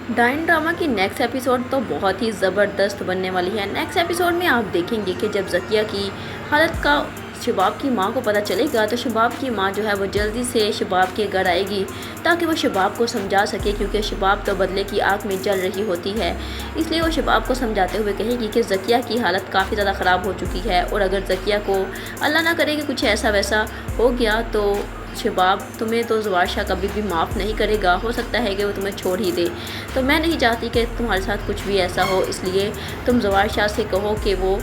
Dine drama की next episode तो बहुत ही ज़बरदस्त बनने वाली है। नेक्स्ट एपिसोड में आप देखेंगे कि जब ज़किया की हालत का शबाब की माँ को पता चलेगा तो शबाब की माँ जो है वो जल्दी से शबाब के घर आएगी ताकि वो शबाब को समझा सके, क्योंकि शबाब तो बदले की आग में जल रही होती है। इसलिए वो शबाब को समझाते हुए कहेगी कि ज़किया की हालत काफ़ी ज़्यादा ख़राब हो चुकी है और अगर ज़किया को अल्लाह ना करे कि कुछ ऐसा वैसा हो गया तो शबाब तुम्हें तो जवार शाह कभी भी माफ़ नहीं करेगा, हो सकता है कि वो तुम्हें छोड़ ही दे। तो मैं नहीं चाहती कि तुम्हारे साथ कुछ भी ऐसा हो, इसलिए तुम जवार शाह से कहो कि वो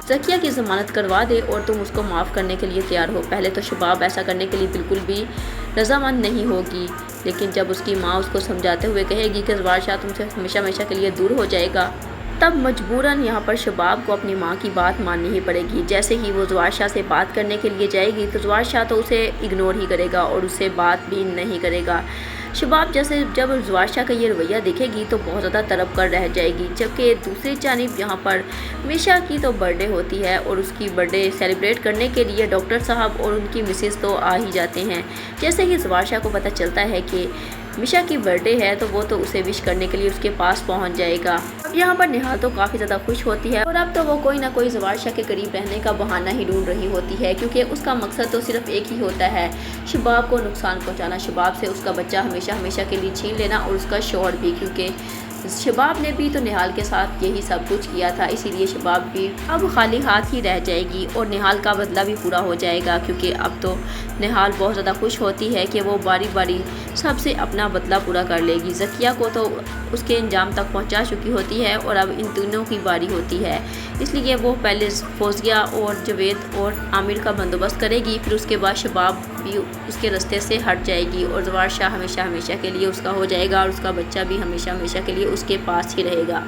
ज़किया की ज़मानत करवा दे और तुम उसको माफ़ करने के लिए तैयार हो। पहले तो शबाब ऐसा करने के लिए बिल्कुल भी रजामंद नहीं होगी, लेकिन जब उसकी माँ उसको समझाते हुए कहेगी कि जवार शाह तुमसे हमेशा हमेशा के लिए दूर हो जाएगा, तब मजबूरन यहाँ पर शबाब को अपनी माँ की बात माननी ही पड़ेगी। जैसे ही वो जवार शाह से बात करने के लिए जाएगी तो जवार शाह तो उसे इग्नोर ही करेगा और उससे बात भी नहीं करेगा। शबाब जब जवार शाह का ये रवैया देखेगी तो बहुत ज़्यादा तड़प कर रह जाएगी। जबकि दूसरी जानिब यहाँ पर मिशा की तो बर्थडे होती है और उसकी बर्थडे सेलिब्रेट करने के लिए डॉक्टर साहब और उनकी मिसेस तो आ ही जाते हैं। जैसे ही जवार शाह को पता चलता है कि मिशा की बर्थडे है तो वो तो उसे विश करने के लिए उसके पास पहुंच जाएगा। अब यहाँ पर निहाल तो काफ़ी ज़्यादा खुश होती है और अब तो वो कोई ना कोई जवार शाह के करीब रहने का बहाना ही ढूंढ रही होती है, क्योंकि उसका मकसद तो सिर्फ एक ही होता है, शबाब को नुकसान पहुँचाना, शबाब से उसका बच्चा हमेशा हमेशा के लिए छीन लेना और उसका शौहर भी, क्योंकि शबाब ने भी तो निहाल के साथ यही सब कुछ किया था। इसीलिए शबाब भी अब खाली हाथ ही रह जाएगी और निहाल का बदला भी पूरा हो जाएगा, क्योंकि अब तो निहाल बहुत ज़्यादा खुश होती है कि वो बारी बारी सबसे अपना बदला पूरा कर लेगी। ज़किया को तो उसके अंजाम तक पहुंचा चुकी होती है और अब इन तीनों की बारी होती है, इसलिए वो पहले फौजिया और जवेद और आमिर का बंदोबस्त करेगी, फिर उसके बाद शबाब भी उसके रास्ते से हट जाएगी और जवार शाह हमेशा हमेशा के लिए उसका हो जाएगा और उसका बच्चा भी हमेशा हमेशा के लिए उसके पास ही रहेगा।